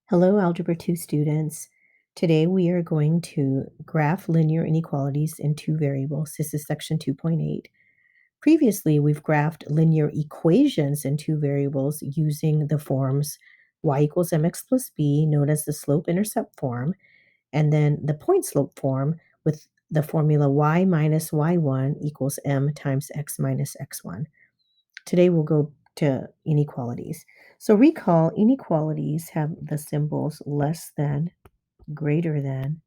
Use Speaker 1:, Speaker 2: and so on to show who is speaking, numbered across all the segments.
Speaker 1: Hello, Algebra 2 students. Today we are going to graph linear inequalities in two variables. This is section 2.8. Previously, we've graphed linear equations in two variables using the forms y equals mx plus b, known as the slope-intercept form, and then the point-slope form with the formula y minus y1 equals m times x minus x1. Today we'll go to inequalities. So recall inequalities have the symbols less than, greater than,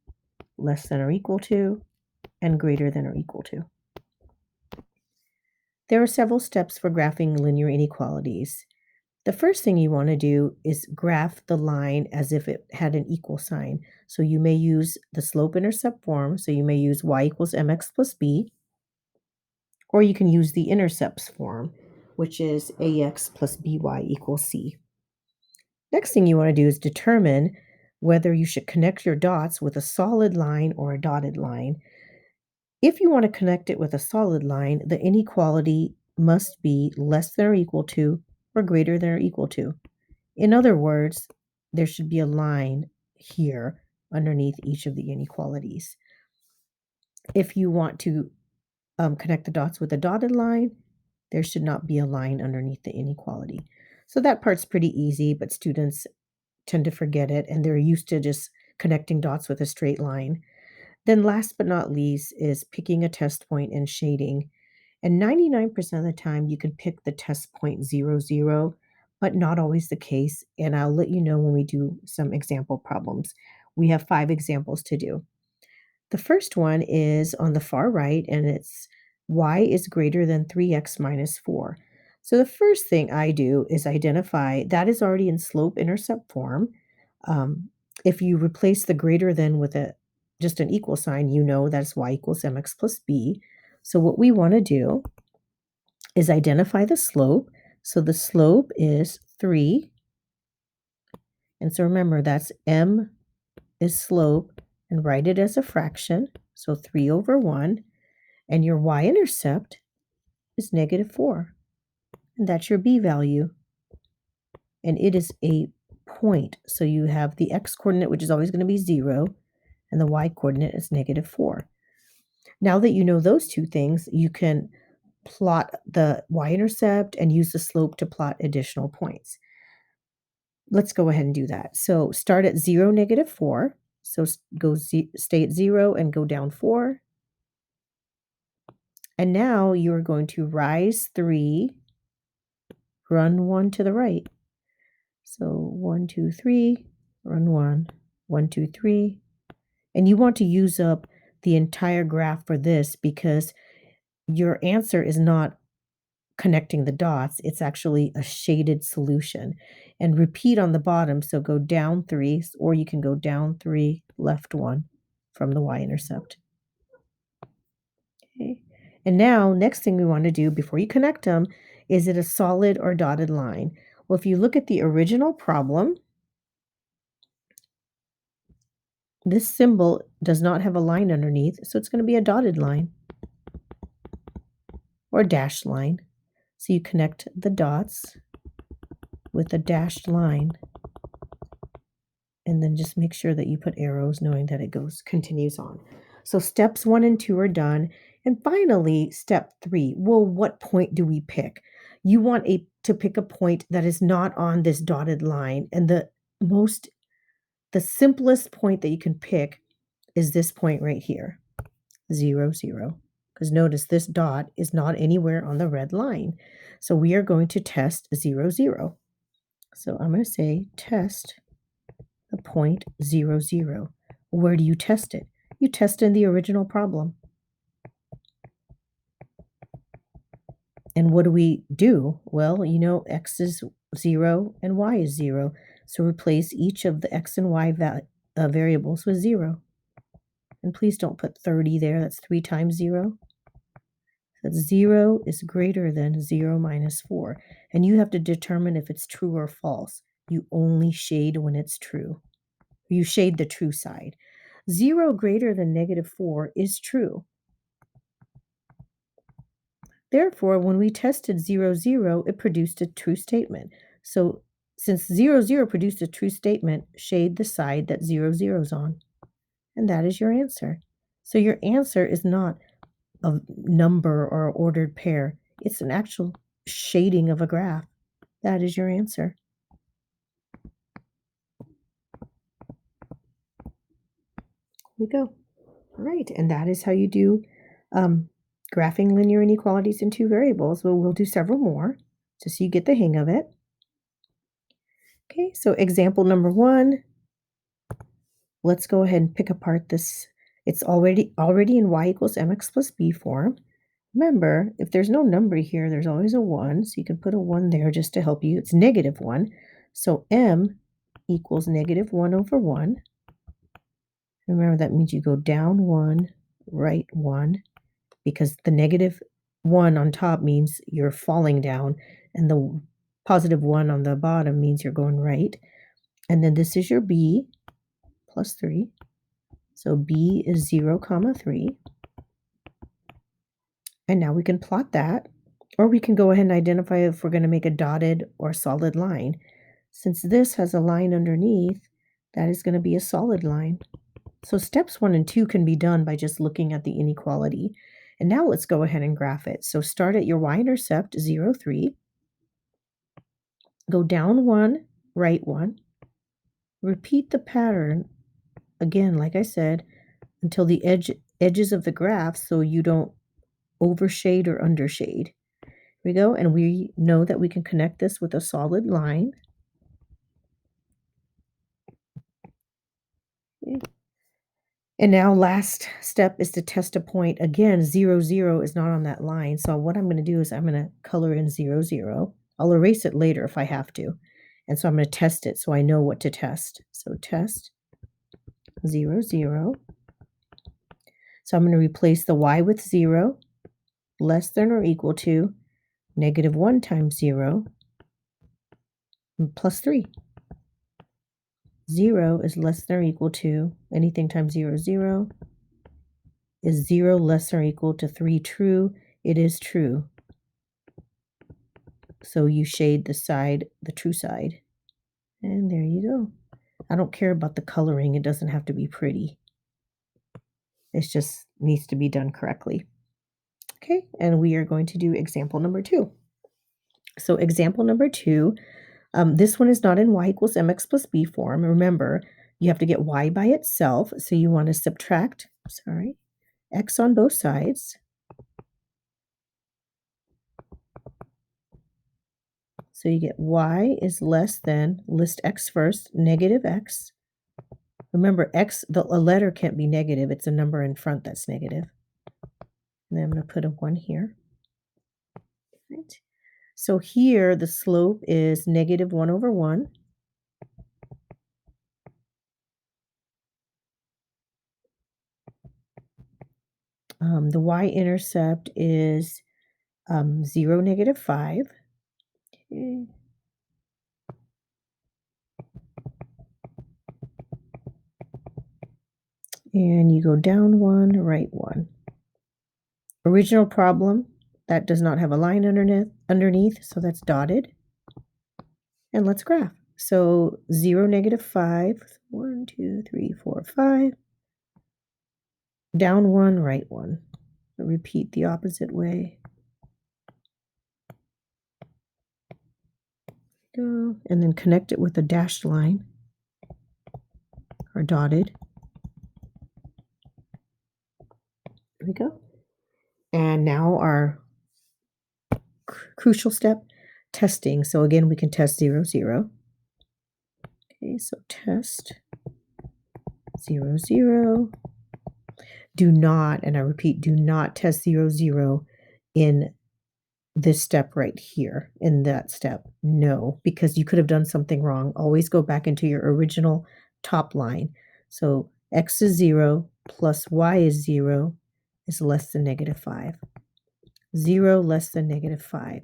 Speaker 1: less than or equal to, and greater than or equal to. There are several steps for graphing linear inequalities. The first thing you want to do is graph the line as if it had an equal sign. So you may use the slope-intercept form. So you may use y equals mx plus b, or you can use the intercepts form, which is ax plus by equals c. Next thing you want to do is determine whether you should connect your dots with a solid line or a dotted line. If you want to connect it with a solid line, the inequality must be less than or equal to or greater than or equal to. In other words, there should be a line here underneath each of the inequalities. If you want to connect the dots with a dotted line, there should not be a line underneath the inequality. So that part's pretty easy, but students tend to forget it and they're used to just connecting dots with a straight line. Then last but not least is picking a test point and shading. And 99% of the time you can pick the test point 0, 0, but not always the case. And I'll let you know when we do some example problems. We have 5 examples to do. The first one is on the far right, and it's y is greater than 3x minus 4. So the first thing I do is identify that is already in slope-intercept form. If you replace the greater than with just an equal sign, you know that's y equals mx plus b. So what we want to do is identify the slope. So the slope is 3. And so remember, that's m is slope, and write it as a fraction. So 3 over 1. And your y-intercept is negative 4. And that's your b value. And it is a point. So you have the x-coordinate, which is always going to be 0, and the y-coordinate is negative 4. Now that you know those two things, you can plot the y-intercept and use the slope to plot additional points. Let's go ahead and do that. So start at 0, negative 4. So stay at 0 and go down 4. And now you're going to rise 3, run 1 to the right. So 1, 2, 3, run 1, 1, 2, 3. And you want to use up the entire graph for this because your answer is not connecting the dots. It's actually a shaded solution. And repeat on the bottom. So go down 3, or you can go down 3, left 1 from the y-intercept. Okay. And now, next thing we want to do before you connect them, is it a solid or dotted line? Well, if you look at the original problem, this symbol does not have a line underneath, so it's going to be a dotted line or dashed line. So you connect the dots with a dashed line, and then just make sure that you put arrows knowing that it continues on. So steps 1 and 2 are done. And finally, step 3. Well, what point do we pick? You want to pick a point that is not on this dotted line. And the simplest point that you can pick is this point right here, 0, 0. Because notice this dot is not anywhere on the red line. So we are going to test 0, 0. So I'm going to say test the point 0, 0. Where do you test it? You test in the original problem. And what do we do? Well, you know, x is 0 and y is 0. So replace each of the x and y variables with 0. And please don't put 30 there. That's 3 times 0. That 0 is greater than 0 minus 4. And you have to determine if it's true or false. You only shade when it's true. You shade the true side. 0 greater than negative 4 is true. Therefore, when we tested 0, 0, it produced a true statement. So Since 0, 0 produced a true statement, shade the side that 0, 0 is on. And that is your answer. So your answer is not a number or an ordered pair. It's an actual shading of a graph. That is your answer. Here we go. All right, and that is how you do graphing linear inequalities in two variables. Well, we'll do several more just so you get the hang of it. Okay, so example number 1. Let's go ahead and pick apart this. It's already in y equals mx plus b form. Remember, if there's no number here, there's always a 1, so you can put a 1 there just to help you. It's negative 1. So m equals negative 1 over 1. Remember, that means you go down 1, right 1, because the negative 1 on top means you're falling down, and the positive 1 on the bottom means you're going right. And then this is your b plus 3. So b is 0, comma 3. And now we can plot that, or we can go ahead and identify if we're going to make a dotted or solid line. Since this has a line underneath, that is going to be a solid line. So steps 1 and 2 can be done by just looking at the inequality. And now let's go ahead and graph it. So start at your y-intercept 0, 3. Go down 1, right 1. Repeat the pattern again, like I said, until the edges of the graph so you don't overshade or undershade. Here we go, and we know that we can connect this with a solid line. Okay. And now last step is to test a point. Again, 0, 0 is not on that line. So what I'm going to do is I'm going to color in 0, 0. I'll erase it later if I have to. And so I'm going to test it so I know what to test. So test 0, 0. So I'm going to replace the y with 0, less than or equal to negative 1 times 0, plus 3. 0 is less than or equal to anything times 0, 0. Is 0 less than or equal to 3 true? It is true. So you shade the side, the true side. And there you go. I don't care about the coloring. It doesn't have to be pretty. It just needs to be done correctly. Okay, and we are going to do example number 2. So example number 2, this one is not in y equals mx plus b form. Remember, you have to get y by itself. So you want to subtract, x on both sides. So you get y is less than, list x first, negative x. Remember, x, a letter can't be negative. It's a number in front that's negative. And then I'm going to put a 1 here. Right. So here, the slope is negative 1 over 1. The y-intercept is 0, negative 5. Okay. And you go down 1, right 1. Original problem, that does not have a line underneath, so that's dotted. And let's graph. So 0, negative 5, 1, 2, 3, 4, 5. Down 1, right 1. Repeat the opposite way. Go, and then connect it with a dashed line or dotted. There we go. And now our crucial step, testing. So again, we can test 0, 0. Okay, so test 0, 0. Do not, and I repeat, do not test 0, 0 in this step right here, in that step. No, because you could have done something wrong. Always go back into your original top line. So x is 0 plus y is 0 is less than negative 5. 0 less than negative 5.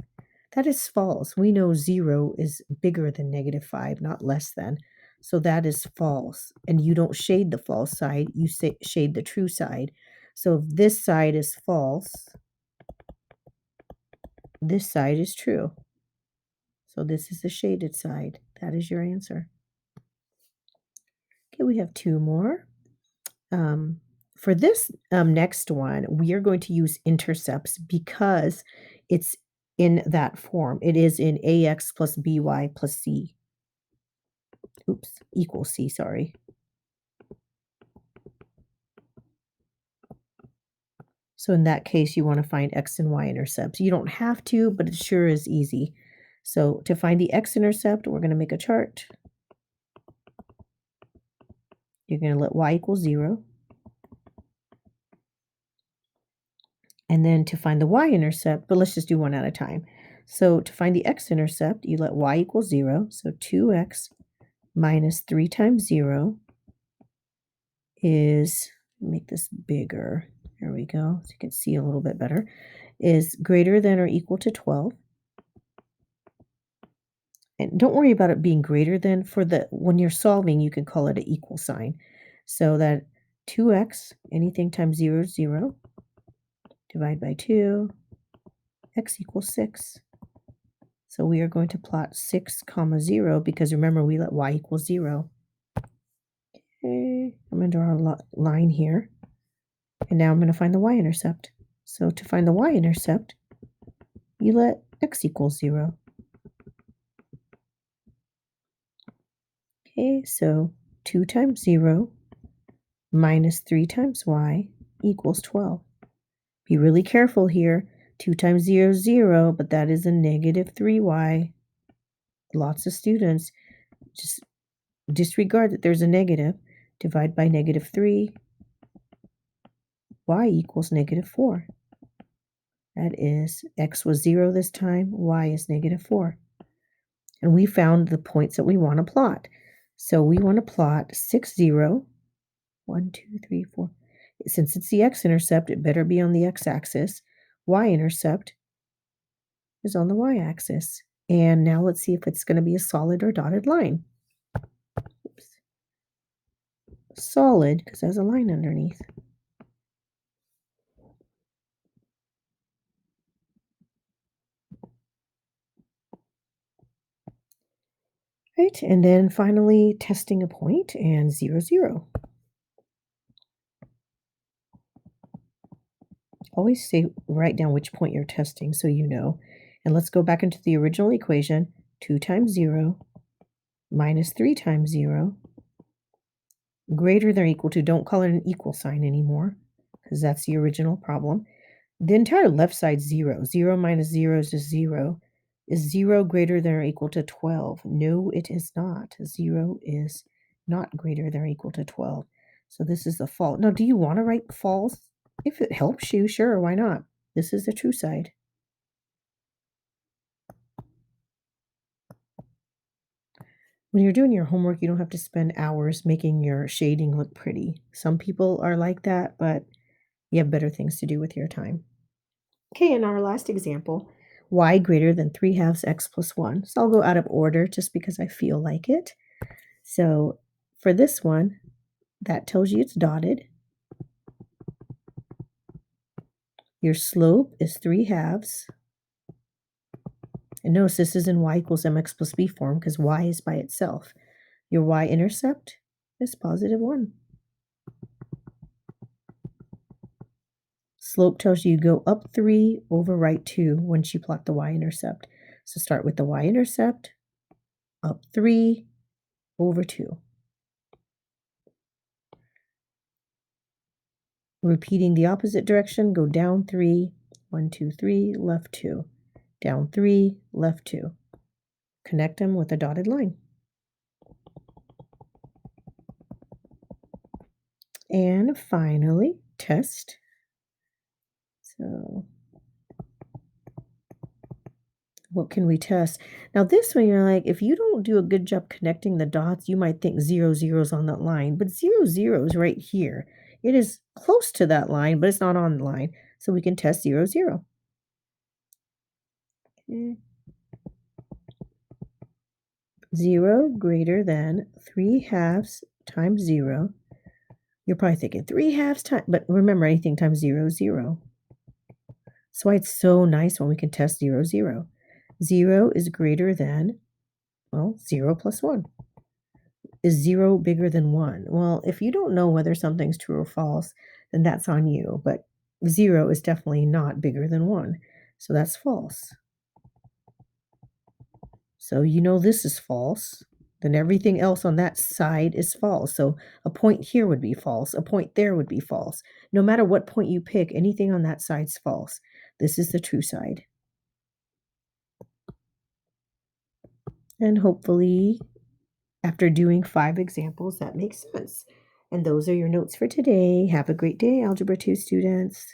Speaker 1: That is false. We know 0 is bigger than negative 5, not less than. So that is false. And you don't shade the false side, you shade the true side. So if this side is false, this side is true. So this is the shaded side. That is your answer. Okay, we have two more. For this next one, we are going to use intercepts because it's in that form. It is in ax plus by plus c. Oops, equals c, sorry. So in that case, you want to find x and y intercepts. You don't have to, but it sure is easy. So to find the x-intercept, we're going to make a chart. You're going to let y equal 0. And then to find the y-intercept, but let's just do one at a time. So to find the x-intercept, you let y equal 0. So 2x minus 3 times 0 is, make this bigger. There we go, so you can see a little bit better, is greater than or equal to 12. And don't worry about it being greater than. When you're solving, you can call it an equal sign. So that 2x, anything times 0 is 0. Divide by 2, x equals 6. So we are going to plot 6, 0, because remember we let y equal 0. Okay, I'm going to draw a line here. And now I'm going to find the y-intercept. So to find the y-intercept, you let x equal 0. Okay, so 2 times 0 minus 3 times y equals 12. Be really careful here. 2 times 0 is 0, but that is a negative 3y. Lots of students just disregard that there's a negative. Divide by negative 3. Y equals negative 4. That is, x was 0 this time, y is negative 4. And we found the points that we want to plot. So we want to plot 6, 0, 1, 2, 3, 4. Since it's the x-intercept, it better be on the x-axis. Y-intercept is on the y-axis. And now let's see if it's going to be a solid or dotted line. Oops. Solid, because there's a line underneath. Right, and then finally testing a point and 0, 0. Always write down which point you're testing so you know. And let's go back into the original equation. 2 times 0 minus 3 times 0 greater than or equal to, don't call it an equal sign anymore because that's the original problem. The entire left side 0. 0 minus 0 is just 0. Is 0 greater than or equal to 12? No, it is not. 0 is not greater than or equal to 12. So this is the false. Now, do you want to write false? If it helps you, sure, why not? This is the true side. When you're doing your homework, you don't have to spend hours making your shading look pretty. Some people are like that, but you have better things to do with your time. Okay, in our last example, y greater than 3/2 x plus 1. So I'll go out of order just because I feel like it. So for this one, that tells you it's dotted. Your slope is 3/2. And notice this is in y equals mx plus b form because y is by itself. Your y-intercept is positive 1. Slope tells you go up 3 over right 2 once you plot the y-intercept. So start with the y-intercept, up 3 over 2. Repeating the opposite direction, go down 3, 1, 2, 3, left 2, down 3, left 2. Connect them with a dotted line. And finally, test. So what can we test? Now this one, you're like, if you don't do a good job connecting the dots, you might think 0, 0 is on that line, but 0, 0 is right here. It is close to that line, but it's not on the line. So we can test 0, 0. Okay. 0 greater than 3/2 times 0. You're probably thinking 3/2 times, but remember anything times 0 is 0. That's why it's so nice when we can test 0, 0. 0 is greater than Well, 0 plus 1. Is 0 bigger than 1? Well, if you don't know whether something's true or false, then that's on you, but 0 is definitely not bigger than 1, so that's false. So you know this is false, then everything else on that side is false. So a point here would be false, a point there would be false. No matter what point you pick, anything on that side's false. This is the true side. And hopefully, after doing 5 examples, that makes sense. And those are your notes for today. Have a great day, Algebra 2 students.